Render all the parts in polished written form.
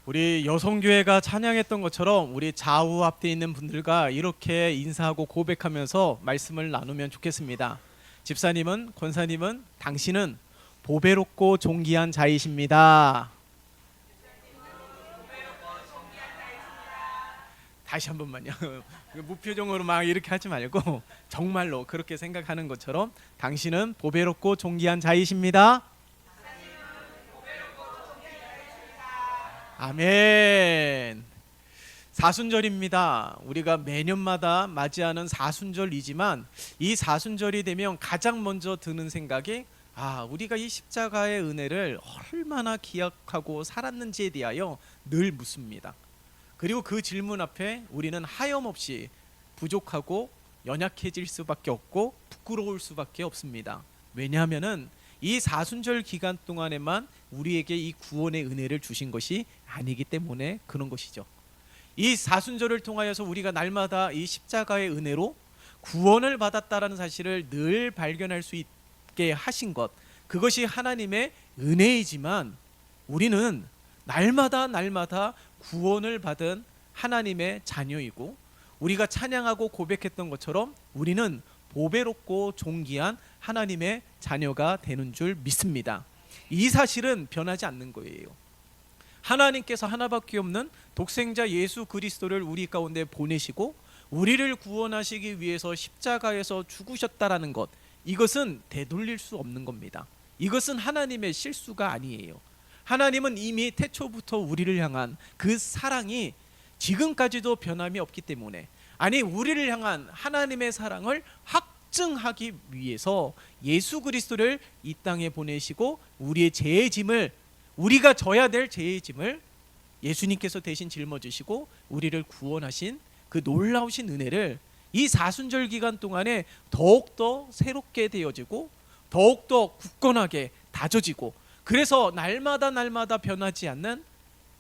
우리 여성교회가 찬양했던 것처럼 우리 좌우 앞에 있는 분들과 이렇게 인사하고 고백하면서 말씀을 나누면 좋겠습니다. 집사님은, 권사님은, 당신은 보배롭고 존귀한 자이십니다. 다시 한 번만요. 무표정으로 막 이렇게 하지 말고 정말로 그렇게 생각하는 것처럼 당신은 보배롭고 존귀한 자이십니다. 아멘. 사순절입니다. 우리가 매년마다 맞이하는 사순절이지만 이 사순절이 되면 가장 먼저 드는 생각이 우리가 이 십자가의 은혜를 얼마나 기억하고 살았는지에 대하여 늘 묻습니다. 그리고 그 질문 앞에 우리는 하염없이 부족하고 연약해질 수밖에 없고 부끄러울 수밖에 없습니다. 왜냐하면은 이 사순절 기간 동안에만 우리에게 이 구원의 은혜를 주신 것이 아니기 때문에 그런 것이죠. 이 사순절을 통하여서 우리가 날마다 이 십자가의 은혜로 구원을 받았다라는 사실을 늘 발견할 수 있게 하신 것, 그것이 하나님의 은혜이지만 우리는 날마다 구원을 받은 하나님의 자녀이고, 우리가 찬양하고 고백했던 것처럼 우리는 보배롭고 존귀한 하나님의 자녀가 되는 줄 믿습니다. 이 사실은 변하지 않는 거예요. 하나님께서 하나밖에 없는 독생자 예수 그리스도를 우리 가운데 보내시고 우리를 구원하시기 위해서 십자가에서 죽으셨다라는 것, 이것은 되돌릴 수 없는 겁니다. 이것은 하나님의 실수가 아니에요. 하나님은 이미 태초부터 우리를 향한 그 사랑이 지금까지도 변함이 없기 때문에, 우리를 향한 하나님의 사랑을 확증하기 위해서 예수 그리스도를 이 땅에 보내시고 우리의 죄의 짐을, 우리가 져야 될 죄의 짐을 예수님께서 대신 짊어지시고 우리를 구원하신 그 놀라우신 은혜를 이 사순절 기간 동안에 더욱더 새롭게 되어지고 더욱더 굳건하게 다져지고, 그래서 날마다 변하지 않는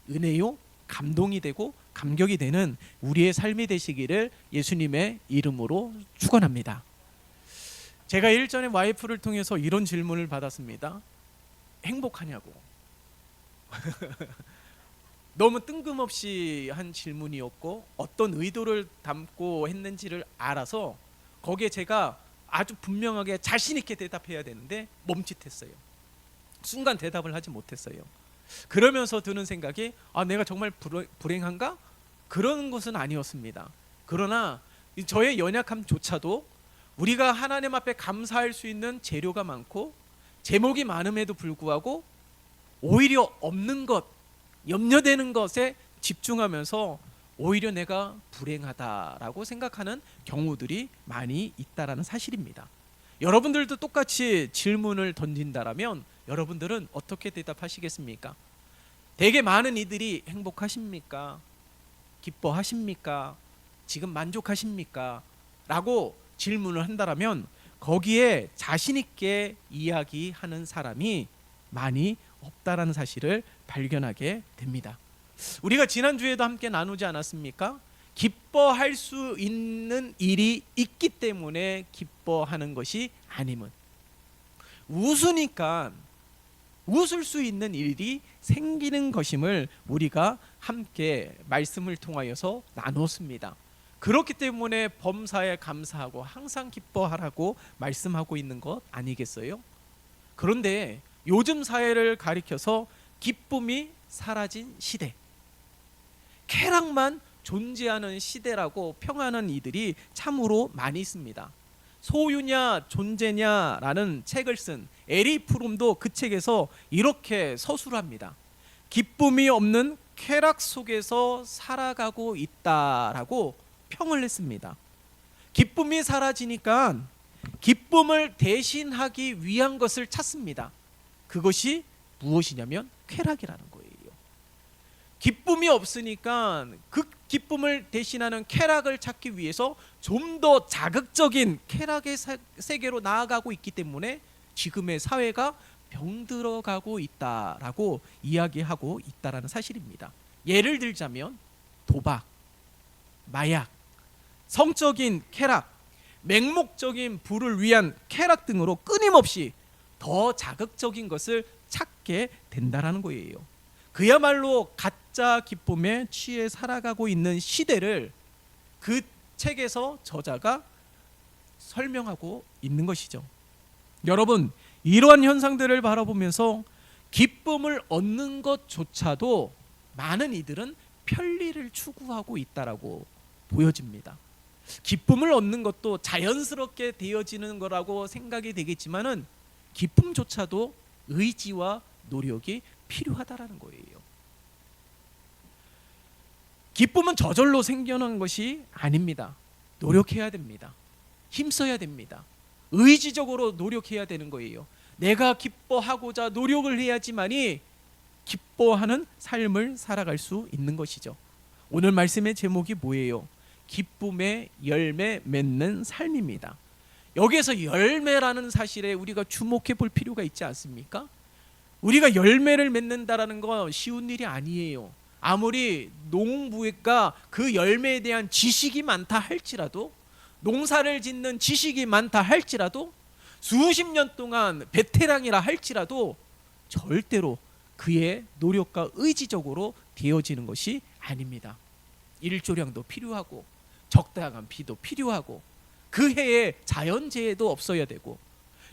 은혜요, 감동이 되고 감격이 되는 우리의 삶이 되시기를 예수님의 이름으로 축원합니다. 제가 일전에 와이프를 통해서 이런 질문을 받았습니다. 행복하냐고. 너무 뜬금없이 한 질문이었고 어떤 의도를 담고 했는지를 알아서 거기에 제가 아주 분명하게 자신 있게 대답해야 되는데 멈칫했어요. 순간 대답을 하지 못했어요. 그러면서 드는 생각이 내가 정말 불행한가? 그런 것은 아니었습니다. 그러나 저의 연약함조차도 우리가 하나님 앞에 감사할 수 있는 재료가 많고 제목이 많음에도 불구하고 오히려 없는 것, 염려되는 것에 집중하면서 오히려 내가 불행하다라고 생각하는 경우들이 많이 있다라는 사실입니다. 여러분들도 똑같이 질문을 던진다라면 여러분들은 어떻게 대답하시겠습니까? 되게 많은 이들이 행복하십니까? 기뻐하십니까? 지금 만족하십니까? 라고 질문을 한다라면 거기에 자신 있게 이야기하는 사람이 많이 없다라는 사실을 발견하게 됩니다. 우리가 지난주에도 함께 나누지 않았습니까? 기뻐할 수 있는 일이 있기 때문에 기뻐하는 것이 아님은, 웃으니까 웃을 수 있는 일이 생기는 것임을 우리가 함께 말씀을 통하여서 나눴습니다. 그렇기 때문에 범사에 감사하고 항상 기뻐하라고 말씀하고 있는 것 아니겠어요? 그런데 요즘 사회를 가리켜서 기쁨이 사라진 시대, 쾌락만 존재하는 시대라고 평하는 이들이 참으로 많이 있습니다. 소유냐 존재냐라는 책을 쓴 에리 프롬도 그 책에서 이렇게 서술합니다. 기쁨이 없는 쾌락 속에서 살아가고 있다라고 평을 했습니다. 기쁨이 사라지니까 기쁨을 대신하기 위한 것을 찾습니다. 그것이 무엇이냐면 쾌락이라는 거예요. 기쁨이 없으니까 그 기쁨을 대신하는 쾌락을 찾기 위해서 좀 더 자극적인 쾌락의 세계로 나아가고 있기 때문에 지금의 사회가 병들어가고 있다라고 이야기하고 있다라는 사실입니다. 예를 들자면 도박, 마약, 성적인 쾌락, 맹목적인 부를 위한 쾌락 등으로 끊임없이 더 자극적인 것을 찾게 된다라는 거예요. 그야말로 가짜 기쁨에 취해 살아가고 있는 시대를 그 책에서 저자가 설명하고 있는 것이죠. 여러분, 이러한 현상들을 바라보면서 기쁨을 얻는 것조차도 많은 이들은 편리를 추구하고 있다라고 보여집니다. 기쁨을 얻는 것도 자연스럽게 되어지는 거라고 생각이 되겠지만은 기쁨조차도 의지와 노력이 필요하다라는 거예요. 기쁨은 저절로 생겨난 것이 아닙니다. 노력해야 됩니다. 힘써야 됩니다. 의지적으로 노력해야 되는 거예요. 내가 기뻐하고자 노력을 해야지만이 기뻐하는 삶을 살아갈 수 있는 것이죠. 오늘 말씀의 제목이 뭐예요? 기쁨의 열매 맺는 삶입니다. 여기에서 열매라는 사실에 우리가 주목해 볼 필요가 있지 않습니까? 우리가 열매를 맺는다라는 건 쉬운 일이 아니에요. 아무리 농부가 그 열매에 대한 지식이 많다 할지라도, 농사를 짓는 지식이 많다 할지라도, 수십 년 동안 베테랑이라 할지라도 절대로 그의 노력과 의지적으로 되어지는 것이 아닙니다. 일조량도 필요하고 적당한 비도 필요하고 그 해에 자연재해도 없어야 되고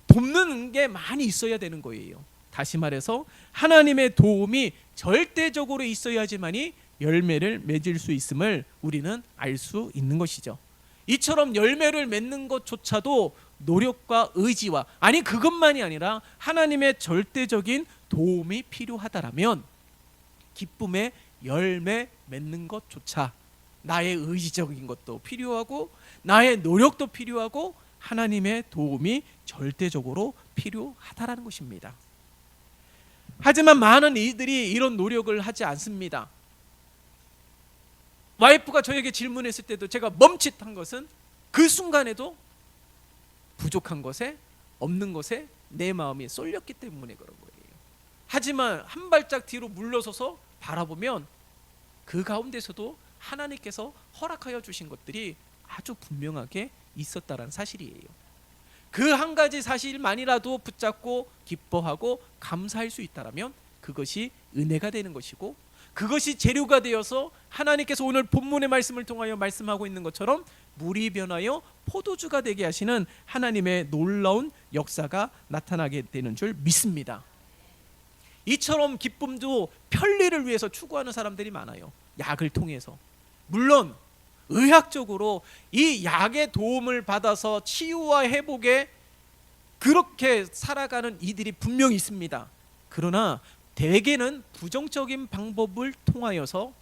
돕는 게 많이 있어야 되는 거예요. 다시 말해서 하나님의 도움이 절대적으로 있어야지만이 열매를 맺을 수 있음을 우리는 알 수 있는 것이죠. 이처럼 열매를 맺는 것조차도 노력과 의지와, 아니 그것만이 아니라 하나님의 절대적인 도움이 필요하다라면 기쁨의 열매 맺는 것조차 나의 의지적인 것도 필요하고 나의 노력도 필요하고 하나님의 도움이 절대적으로 필요하다라는 것입니다. 하지만 많은 이들이 이런 노력을 하지 않습니다. 와이프가 저에게 질문했을 때도 제가 멈칫한 것은 그 순간에도 부족한 것에, 없는 것에 내 마음이 쏠렸기 때문에 그런 거예요. 하지만 한 발짝 뒤로 물러서서 바라보면 그 가운데서도 하나님께서 허락하여 주신 것들이 아주 분명하게 있었다는 사실이에요. 그 한 가지 사실만이라도 붙잡고 기뻐하고 감사할 수 있다면 그것이 은혜가 되는 것이고, 그것이 재료가 되어서 하나님께서 오늘 본문의 말씀을 통하여 말씀하고 있는 것처럼 물이 변하여 포도주가 되게 하시는 하나님의 놀라운 역사가 나타나게 되는 줄 믿습니다. 이처럼 기쁨도 편리를 위해서 추구하는 사람들이 많아요. 약을 통해서. 물론 의학적으로 이 약의 도움을 받아서 치유와 회복에 그렇게 살아가는 이들이 분명히 있습니다. 그러나 대개는 부정적인 방법을 통하여서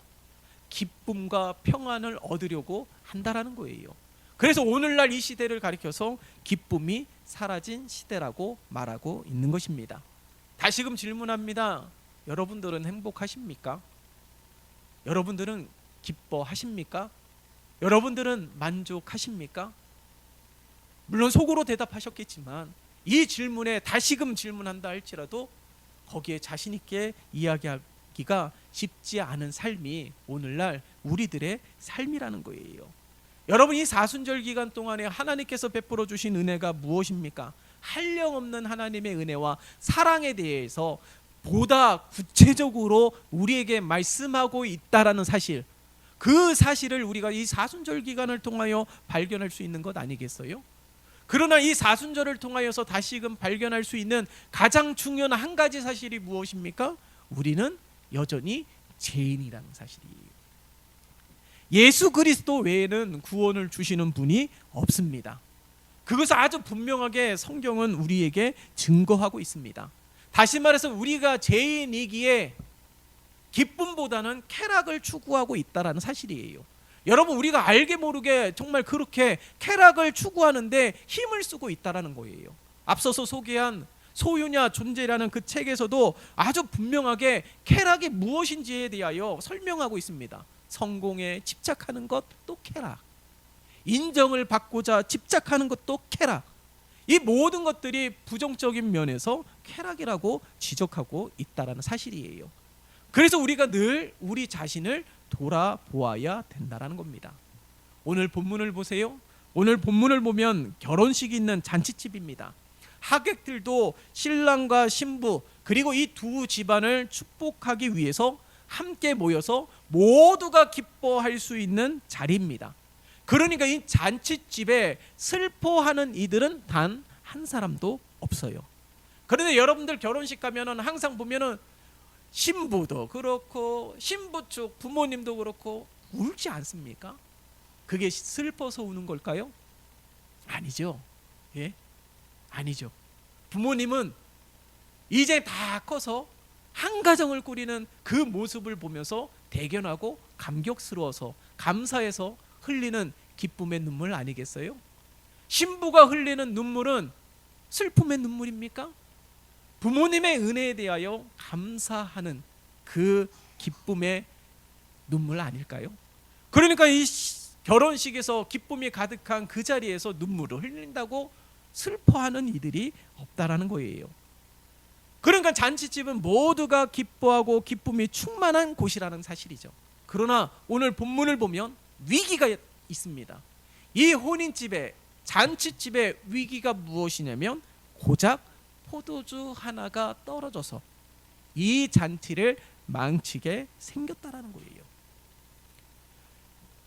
기쁨과 평안을 얻으려고 한다라는 거예요. 그래서 오늘날 이 시대를 가리켜서 기쁨이 사라진 시대라고 말하고 있는 것입니다. 다시금 질문합니다. 여러분들은 행복하십니까? 여러분들은 기뻐하십니까? 여러분들은 만족하십니까? 물론 속으로 대답하셨겠지만 이 질문에 다시금 질문한다 할지라도 거기에 자신 있게 이야기하기가 쉽지 않은 삶이 오늘날 우리들의 삶이라는 거예요. 여러분, 이 사순절 기간 동안에 하나님께서 베풀어 주신 은혜가 무엇입니까? 한량없는 하나님의 은혜와 사랑에 대해서 보다 구체적으로 우리에게 말씀하고 있다라는 사실, 그 사실을 우리가 이 사순절 기간을 통하여 발견할 수 있는 것 아니겠어요? 그러나 이 사순절을 통하여서 다시금 발견할 수 있는 가장 중요한 한 가지 사실이 무엇입니까? 우리는 여전히 죄인이라는 사실이에요. 예수 그리스도 외에는 구원을 주시는 분이 없습니다. 그것을 아주 분명하게 성경은 우리에게 증거하고 있습니다. 다시 말해서 우리가 죄인이기에 기쁨보다는 쾌락을 추구하고 있다는 사실이에요. 여러분, 우리가 알게 모르게 정말 그렇게 쾌락을 추구하는데 힘을 쓰고 있다는 거예요. 앞서서 소개한 소유냐 존재라는 그 책에서도 아주 분명하게 쾌락이 무엇인지에 대하여 설명하고 있습니다. 성공에 집착하는 것도 쾌락, 인정을 받고자 집착하는 것도 쾌락, 이 모든 것들이 부정적인 면에서 쾌락이라고 지적하고 있다는 사실이에요. 그래서 우리가 늘 우리 자신을 돌아보아야 된다는 겁니다. 오늘 본문을 보세요. 오늘 본문을 보면 결혼식이 있는 잔치집입니다. 하객들도 신랑과 신부 그리고 이 두 집안을 축복하기 위해서 함께 모여서 모두가 기뻐할 수 있는 자리입니다. 그러니까 이 잔치집에 슬퍼하는 이들은 단 한 사람도 없어요. 그런데 여러분들 결혼식 가면은 항상 보면은 신부도 그렇고 신부 쪽 부모님도 그렇고 울지 않습니까? 그게 슬퍼서 우는 걸까요? 아니죠. 예? 아니죠. 부모님은 이제 다 커서 한 가정을 꾸리는 그 모습을 보면서 대견하고 감격스러워서 감사해서 흘리는 기쁨의 눈물 아니겠어요? 신부가 흘리는 눈물은 슬픔의 눈물입니까? 부모님의 은혜에 대하여 감사하는 그 기쁨의 눈물 아닐까요? 그러니까 이 결혼식에서 기쁨이 가득한 그 자리에서 눈물을 흘린다고 슬퍼하는 이들이 없다라는 거예요. 그러니까 잔치집은 모두가 기뻐하고 기쁨이 충만한 곳이라는 사실이죠. 그러나 오늘 본문을 보면 위기가 있습니다. 이 혼인집에 잔치집의 위기가 무엇이냐면 고작 포도주 하나가 떨어져서 이 잔치를 망치게 생겼다라는 거예요.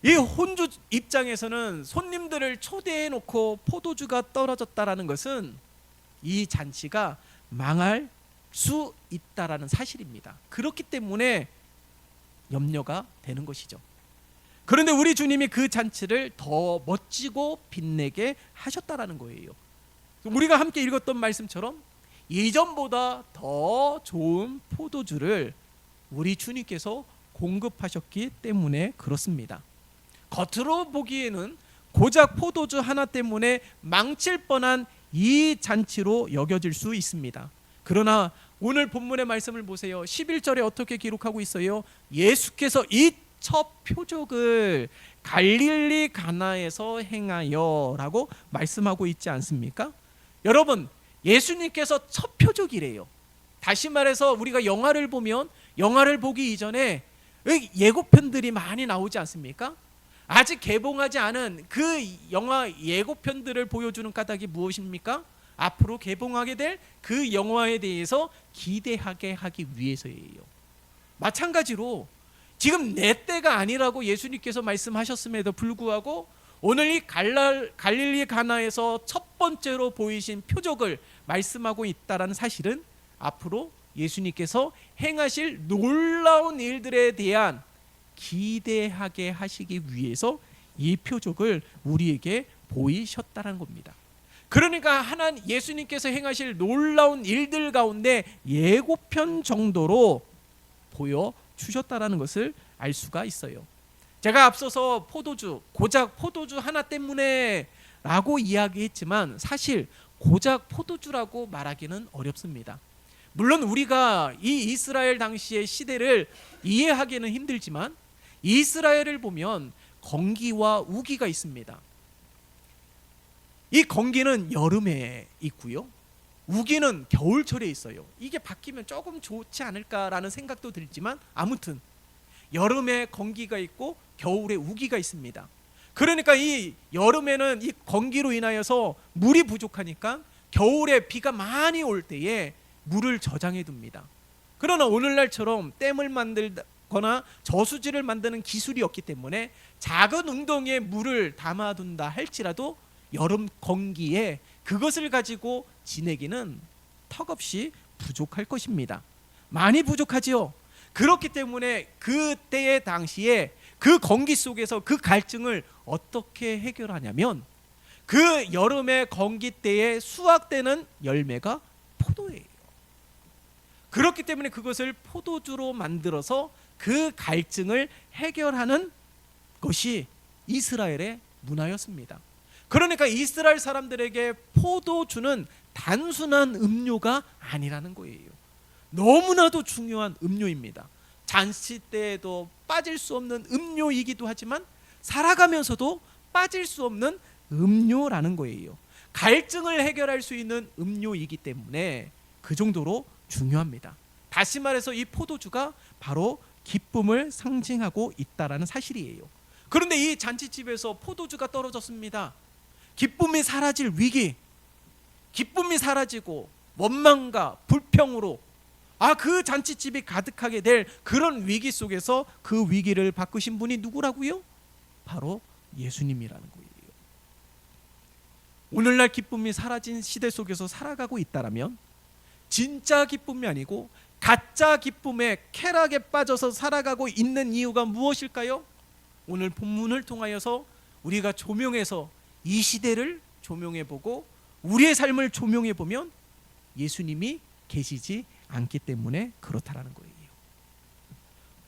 이 혼주 입장에서는 손님들을 초대해 놓고 포도주가 떨어졌다라는 것은 이 잔치가 망할 수 있다라는 사실입니다. 그렇기 때문에 염려가 되는 것이죠. 그런데 우리 주님이 그 잔치를 더 멋지고 빛내게 하셨다라는 거예요. 우리가 함께 읽었던 말씀처럼 이전보다 더 좋은 포도주를 우리 주님께서 공급하셨기 때문에 그렇습니다. 겉으로 보기에는 고작 포도주 하나 때문에 망칠 뻔한 이 잔치로 여겨질 수 있습니다. 그러나 오늘 본문의 말씀을 보세요. 11절에 어떻게 기록하고 있어요? 예수께서 이 첫 표적을 갈릴리 가나에서 행하여 라고 말씀하고 있지 않습니까? 여러분, 예수님께서 첫 표적이래요. 다시 말해서 우리가 영화를 보면 영화를 보기 이전에 예고편들이 많이 나오지 않습니까? 아직 개봉하지 않은 그 영화 예고편들을 보여주는 까닭이 무엇입니까? 앞으로 개봉하게 될 그 영화에 대해서 기대하게 하기 위해서예요. 마찬가지로 지금 내 때가 아니라고 예수님께서 말씀하셨음에도 불구하고 오늘 이 갈릴리 가나에서 첫 번째로 보이신 표적을 말씀하고 있다는 사실은 앞으로 예수님께서 행하실 놀라운 일들에 대한 기대하게 하시기 위해서 이 표적을 우리에게 보이셨다는 겁니다. 그러니까 하나님 예수님께서 행하실 놀라운 일들 가운데 예고편 정도로 보여주셨다는 것을 알 수가 있어요. 제가 앞서서 고작 포도주 하나 때문에 라고 이야기했지만 사실 고작 포도주라고 말하기는 어렵습니다. 물론 우리가 이 이스라엘 당시의 시대를 이해하기는 힘들지만 이스라엘을 보면 건기와 우기가 있습니다. 이 건기는 여름에 있고요. 우기는 겨울철에 있어요. 이게 바뀌면 조금 좋지 않을까라는 생각도 들지만 아무튼 여름에 건기가 있고 겨울에 우기가 있습니다. 그러니까 이 여름에는 이 건기로 인하여서 물이 부족하니까 겨울에 비가 많이 올 때에 물을 저장해 둡니다. 그러나 오늘날처럼 댐을 만들거나 저수지를 만드는 기술이 없기 때문에 작은 웅덩이에 물을 담아둔다 할지라도 여름 건기에 그것을 가지고 지내기는 턱없이 부족할 것입니다. 많이 부족하지요. 그렇기 때문에 그때의 당시에 그 건기 속에서 그 갈증을 어떻게 해결하냐면 그 여름의 건기 때에 수확되는 열매가 포도예요. 그렇기 때문에 그것을 포도주로 만들어서 그 갈증을 해결하는 것이 이스라엘의 문화였습니다. 그러니까 이스라엘 사람들에게 포도주는 단순한 음료가 아니라는 거예요. 너무나도 중요한 음료입니다. 잔치 때에도 빠질 수 없는 음료이기도 하지만 살아가면서도 빠질 수 없는 음료라는 거예요. 갈증을 해결할 수 있는 음료이기 때문에 그 정도로 중요합니다. 다시 말해서 이 포도주가 바로 기쁨을 상징하고 있다라는 사실이에요. 그런데 이 잔치집에서 포도주가 떨어졌습니다. 기쁨이 사라질 위기, 기쁨이 사라지고 원망과 불평으로 그 잔치집이 가득하게 될 그런 위기 속에서 그 위기를 바꾸신 분이 누구라고요? 바로 예수님이라는 거예요. 오늘날 기쁨이 사라진 시대 속에서 살아가고 있다라면 진짜 기쁨이 아니고 가짜 기쁨의 쾌락에 빠져서 살아가고 있는 이유가 무엇일까요? 오늘 본문을 통하여서 우리가 조명해서 이 시대를 조명해보고 우리의 삶을 조명해보면 예수님이 계시지 않기 때문에 그렇다라는 거예요.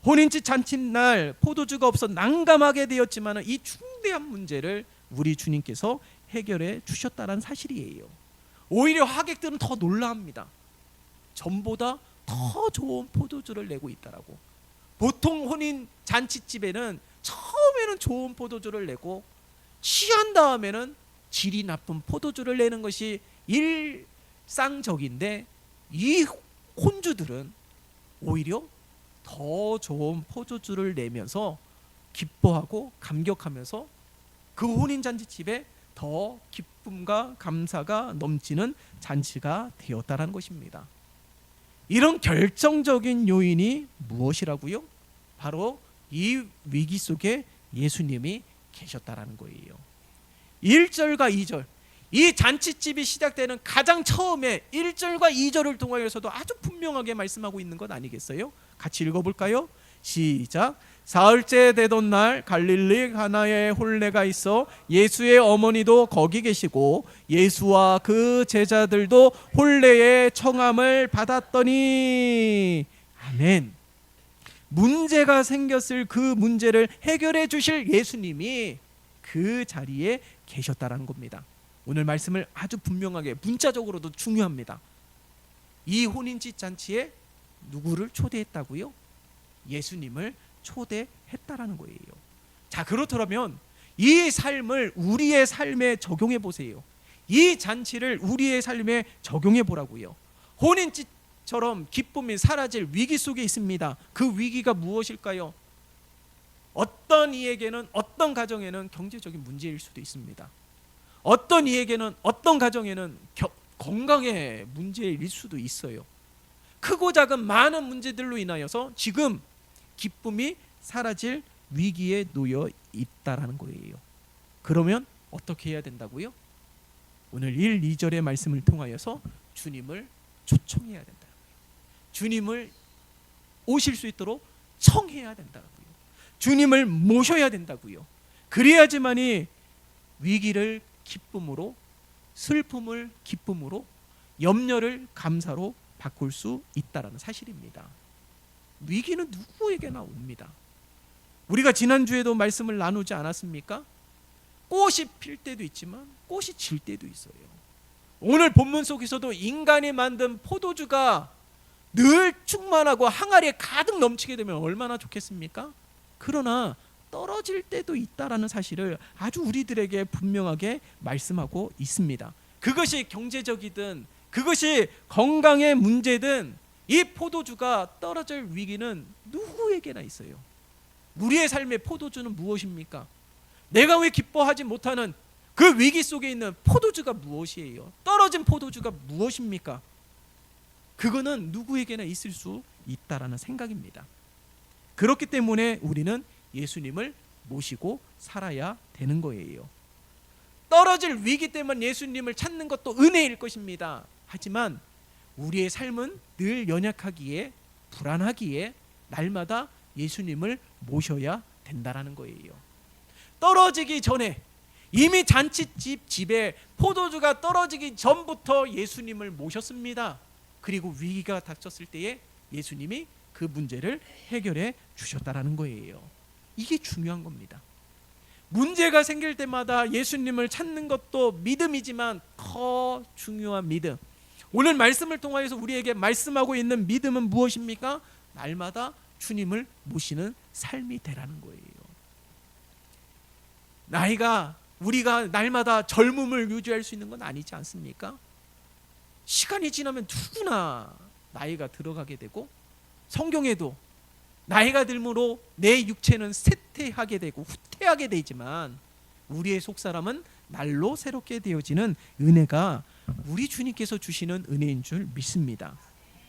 혼인집 잔칫날 포도주가 없어 난감하게 되었지만 이 중대한 문제를 우리 주님께서 해결해 주셨다는 사실이에요. 오히려 하객들은 더 놀라합니다. 전보다 더 좋은 포도주를 내고 있다라고. 보통 혼인 잔치집에는 처음에는 좋은 포도주를 내고 취한 다음에는 질이 나쁜 포도주를 내는 것이 일상적인데 이 혼주들은 오히려 더 좋은 포도주를 내면서 기뻐하고 감격하면서 그 혼인 잔치집에 더 기쁨과 감사가 넘치는 잔치가 되었다는 것입니다. 이런 결정적인 요인이 무엇이라고요? 바로 이 위기 속에 예수님이 계셨다라는 거예요. 1절과 2절, 이 잔치집이 시작되는 가장 처음에 1절과 2절을 통하여서도 아주 분명하게 말씀하고 있는 것 아니겠어요? 같이 읽어볼까요? 시작. 사흘째 되던 날 갈릴리 가나에 혼례가 있어 예수의 어머니도 거기 계시고 예수와 그 제자들도 혼례의 청함을 받았더니 아멘. 문제가 생겼을 그 문제를 해결해 주실 예수님이 그 자리에 계셨다라는 겁니다. 오늘 말씀을 아주 분명하게 문자적으로도 중요합니다. 이 혼인집 잔치에 누구를 초대했다고요? 예수님을 초대했다라는 거예요. 자, 그렇더라면 이 삶을 우리의 삶에 적용해 보세요. 이 잔치를 우리의 삶에 적용해 보라고요. 혼인집처럼 기쁨이 사라질 위기 속에 있습니다. 그 위기가 무엇일까요? 어떤 이에게는 어떤 가정에는 경제적인 문제일 수도 있습니다. 어떤 이에게는 어떤 가정에는 건강의 문제일 수도 있어요. 크고 작은 많은 문제들로 인하여서 지금 기쁨이 사라질 위기에 놓여 있다라는 거예요. 그러면 어떻게 해야 된다고요? 오늘 1, 2절의 말씀을 통하여서 주님을 초청해야 된다고요. 주님을 오실 수 있도록 청해야 된다고요. 주님을 모셔야 된다고요. 그래야지만이 위기를 기쁨으로, 슬픔을 기쁨으로, 염려를 감사로 바꿀 수 있다라는 사실입니다. 위기는 누구에게나 옵니다. 우리가 지난주에도 말씀을 나누지 않았습니까? 꽃이 필 때도 있지만 꽃이 질 때도 있어요. 오늘 본문 속에서도 인간이 만든 포도주가 늘 충만하고 항아리에 가득 넘치게 되면 얼마나 좋겠습니까? 그러나 떨어질 때도 있다라는 사실을 아주 우리들에게 분명하게 말씀하고 있습니다. 그것이 경제적이든 그것이 건강의 문제든 이 포도주가 떨어질 위기는 누구에게나 있어요. 우리의 삶의 포도주는 무엇입니까? 내가 왜 기뻐하지 못하는 그 위기 속에 있는 포도주가 무엇이에요? 떨어진 포도주가 무엇입니까? 그거는 누구에게나 있을 수 있다라는 생각입니다. 그렇기 때문에 우리는 예수님을 모시고 살아야 되는 거예요. 떨어질 위기 때문에 예수님을 찾는 것도 은혜일 것입니다. 하지만 우리의 삶은 늘 연약하기에 불안하기에 날마다 예수님을 모셔야 된다라는 거예요. 떨어지기 전에 이미 잔치집 집에 포도주가 떨어지기 전부터 예수님을 모셨습니다. 그리고 위기가 닥쳤을 때에 예수님이 그 문제를 해결해 주셨다라는 거예요. 이게 중요한 겁니다. 문제가 생길 때마다 예수님을 찾는 것도 믿음이지만 더 중요한 믿음, 오늘 말씀을 통하여서 우리에게 말씀하고 있는 믿음은 무엇입니까? 날마다 주님을 모시는 삶이 되라는 거예요. 우리가 날마다 젊음을 유지할 수 있는 건 아니지 않습니까? 시간이 지나면 누구나 나이가 들어가게 되고, 성경에도 나이가 들므로 내 육체는 쇠퇴하게 되고 후퇴하게 되지만 우리의 속사람은 날로 새롭게 되어지는 은혜가 우리 주님께서 주시는 은혜인 줄 믿습니다.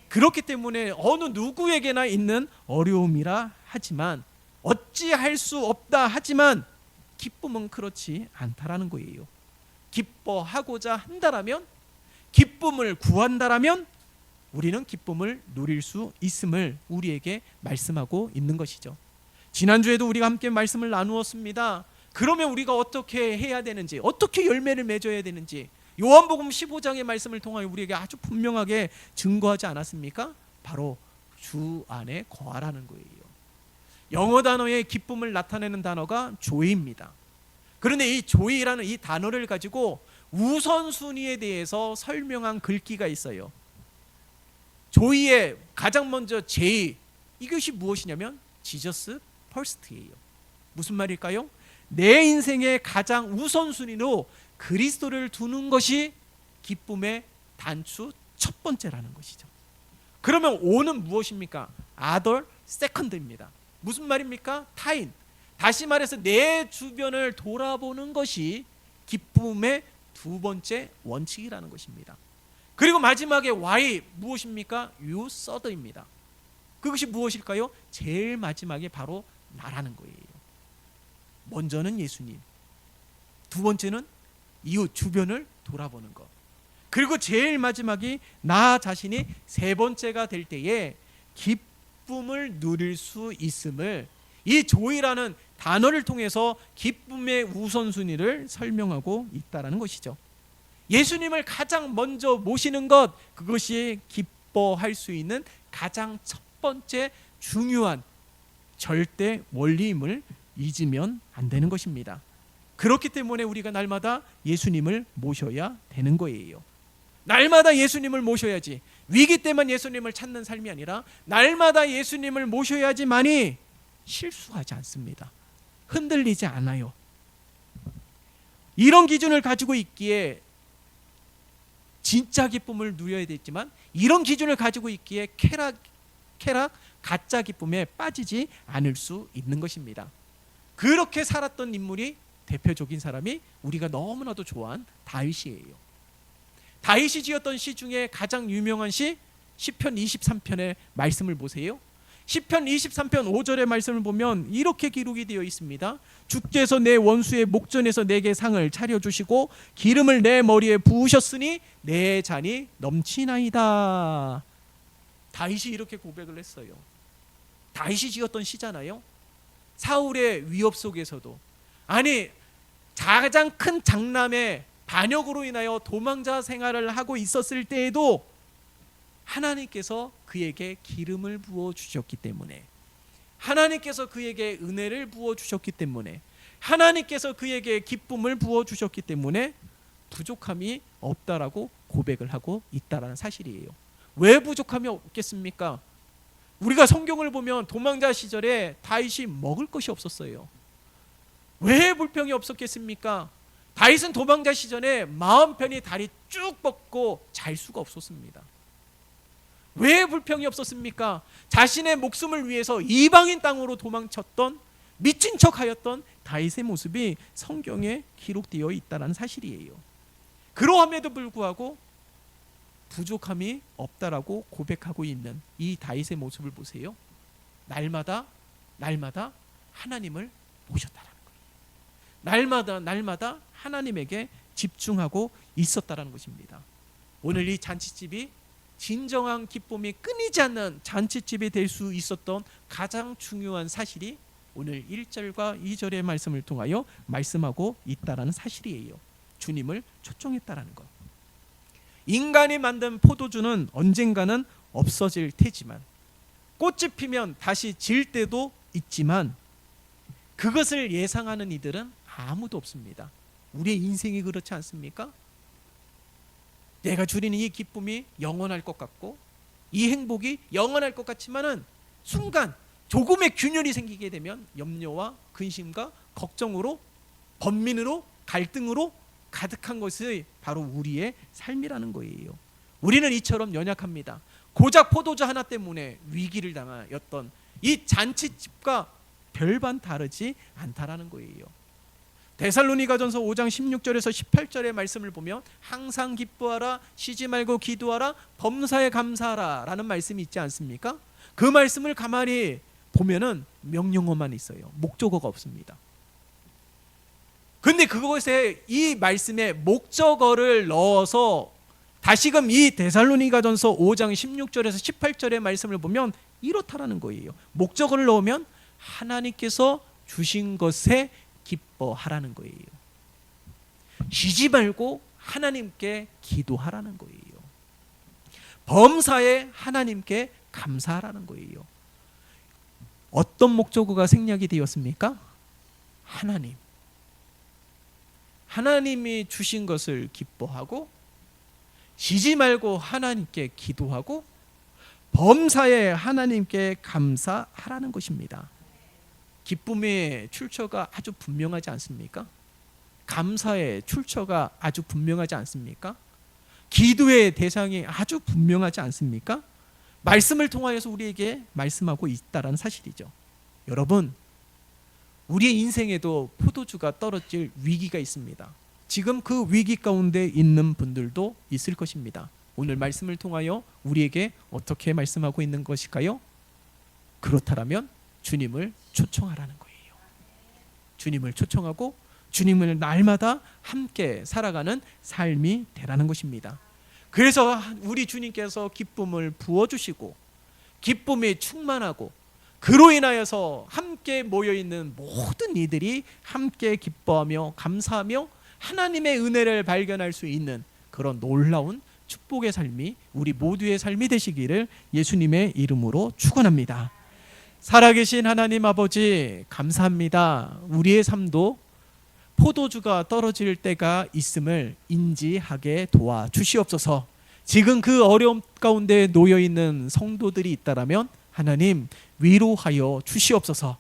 그렇기 때문에 어느 누구에게나 있는 어려움이라 하지만, 어찌할 수 없다 하지만 기쁨은 그렇지 않다라는 거예요. 기뻐하고자 한다라면, 기쁨을 구한다라면 우리는 기쁨을 누릴 수 있음을 우리에게 말씀하고 있는 것이죠. 지난주에도 우리가 함께 말씀을 나누었습니다. 그러면 우리가 어떻게 해야 되는지, 어떻게 열매를 맺어야 되는지 요한복음 15장의 말씀을 통하여 우리에게 아주 분명하게 증거하지 않았습니까? 바로 주 안에 거하라는 거예요. 영어 단어의 기쁨을 나타내는 단어가 joy입니다. 그런데 이 joy라는 이 단어를 가지고 우선순위에 대해서 설명한 글귀가 있어요. joy의 가장 먼저 J, 이것이 무엇이냐면 Jesus first예요. 무슨 말일까요? 내 인생의 가장 우선순위로 그리스도를 두는 것이 기쁨의 단추 첫 번째라는 것이죠. 그러면 O는 무엇입니까? other, second입니다. 무슨 말입니까? 타인. 다시 말해서 내 주변을 돌아보는 것이 기쁨의 두 번째 원칙이라는 것입니다. 그리고 마지막에 Y 무엇입니까? you third입니다. 그것이 무엇일까요? 제일 마지막에 바로 나라는 거예요. 먼저는 예수님, 두 번째는 이웃 주변을 돌아보는 것, 그리고 제일 마지막이 나 자신이 세 번째가 될 때에 기쁨을 누릴 수 있음을 이 조이라는 단어를 통해서 기쁨의 우선순위를 설명하고 있다는 것이죠. 예수님을 가장 먼저 모시는 것, 그것이 기뻐할 수 있는 가장 첫 번째 중요한 절대 원리임을 잊으면 안 되는 것입니다. 그렇기 때문에 우리가 날마다 예수님을 모셔야 되는 거예요. 날마다 예수님을 모셔야지, 위기 때만 예수님을 찾는 삶이 아니라 날마다 예수님을 모셔야지만이 실수하지 않습니다. 흔들리지 않아요. 이런 기준을 가지고 있기에 진짜 기쁨을 누려야 되지만, 이런 기준을 가지고 있기에 쾌락 가짜 기쁨에 빠지지 않을 수 있는 것입니다. 그렇게 살았던 인물이, 대표적인 사람이 우리가 너무나도 좋아한 다윗이에요. 다윗이 지었던 시 중에 가장 유명한 시 시편 23편의 말씀을 보세요. 시편 23편 5절의 말씀을 보면 이렇게 기록이 되어 있습니다. 주께서 내 원수의 목전에서 내게 상을 차려주시고 기름을 내 머리에 부으셨으니 내 잔이 넘치나이다. 다윗이 이렇게 고백을 했어요. 다윗이 지었던 시잖아요. 사울의 위협 속에서도, 아니 가장 큰 장남의 반역으로 인하여 도망자 생활을 하고 있었을 때에도 하나님께서 그에게 기름을 부어 주셨기 때문에, 하나님께서 그에게 은혜를 부어 주셨기 때문에, 하나님께서 그에게 기쁨을 부어 주셨기 때문에 부족함이 없다라고 고백을 하고 있다라는 사실이에요. 왜 부족함이 없겠습니까? 우리가 성경을 보면 도망자 시절에 다윗이 먹을 것이 없었어요. 왜 불평이 없었겠습니까? 다윗은 도망자 시절에 마음 편히 다리 쭉 뻗고 잘 수가 없었습니다. 왜 불평이 없었습니까? 자신의 목숨을 위해서 이방인 땅으로 도망쳤던, 미친 척하였던 다윗의 모습이 성경에 기록되어 있다는 사실이에요. 그러함에도 불구하고 부족함이 없다라고 고백하고 있는 이 다윗의 모습을 보세요. 날마다 하나님을 모셨다라는 거예요. 날마다 하나님에게 집중하고 있었다라는 것입니다. 오늘 이 잔치집이 진정한 기쁨이 끊이지 않는 잔치집이 될 수 있었던 가장 중요한 사실이 오늘 1절과 2절의 말씀을 통하여 말씀하고 있다라는 사실이에요. 주님을 초청했다라는 것. 인간이 만든 포도주는 언젠가는 없어질 테지만, 꽃이 피면 다시 질 때도 있지만, 그것을 예상하는 이들은 아무도 없습니다. 우리의 인생이 그렇지 않습니까? 내가 누리는 이 기쁨이 영원할 것 같고, 이 행복이 영원할 것 같지만은 순간 조금의 균열이 생기게 되면 염려와 근심과 걱정으로, 번민으로, 갈등으로 가득한 것이 바로 우리의 삶이라는 거예요. 우리는 이처럼 연약합니다. 고작 포도주 하나 때문에 위기를 당하였던 이 잔치집과 별반 다르지 않다라는 거예요. 데살로니가전서 5장 16절에서 18절의 말씀을 보면 항상 기뻐하라, 쉬지 말고 기도하라, 범사에 감사하라 라는 말씀이 있지 않습니까? 그 말씀을 가만히 보면은 명령어만 있어요. 목적어가 없습니다. 근데 그것에 이 말씀에 목적어를 넣어서 다시금 이 데살로니가전서 5장 16절에서 18절의 말씀을 보면 이렇다라는 거예요. 목적어를 넣으면 하나님께서 주신 것에 기뻐하라는 거예요. 쉬지 말고 하나님께 기도하라는 거예요. 범사에 하나님께 감사하라는 거예요. 어떤 목적어가 생략이 되었습니까? 하나님. 하나님이 주신 것을 기뻐하고, 쉬지 말고 하나님께 기도하고, 범사에 하나님께 감사하라는 것입니다. 기쁨의 출처가 아주 분명하지 않습니까? 감사의 출처가 아주 분명하지 않습니까? 기도의 대상이 아주 분명하지 않습니까? 말씀을 통하여서 우리에게 말씀하고 있다는 사실이죠. 여러분, 우리의 인생에도 포도주가 떨어질 위기가 있습니다. 지금 그 위기 가운데 있는 분들도 있을 것입니다. 오늘 말씀을 통하여 우리에게 어떻게 말씀하고 있는 것일까요? 그렇다면 주님을 초청하라는 거예요. 주님을 초청하고 주님을 날마다 함께 살아가는 삶이 되라는 것입니다. 그래서 우리 주님께서 기쁨을 부어주시고 기쁨이 충만하고 그로 인하여서 함께 모여있는 모든 이들이 함께 기뻐하며 감사하며 하나님의 은혜를 발견할 수 있는 그런 놀라운 축복의 삶이 우리 모두의 삶이 되시기를 예수님의 이름으로 축원합니다. 살아계신 하나님 아버지, 감사합니다. 우리의 삶도 포도주가 떨어질 때가 있음을 인지하게 도와주시옵소서. 지금 그 어려움 가운데 놓여있는 성도들이 있다라면 하나님 위로하여 주시옵소서.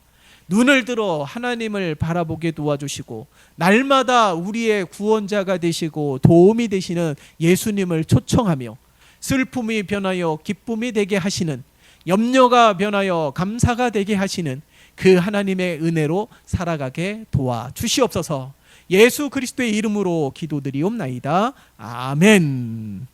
눈을 들어 하나님을 바라보게 도와주시고 날마다 우리의 구원자가 되시고 도움이 되시는 예수님을 초청하며 슬픔이 변하여 기쁨이 되게 하시는, 염려가 변하여 감사가 되게 하시는 그 하나님의 은혜로 살아가게 도와주시옵소서. 예수 그리스도의 이름으로 기도드리옵나이다. 아멘.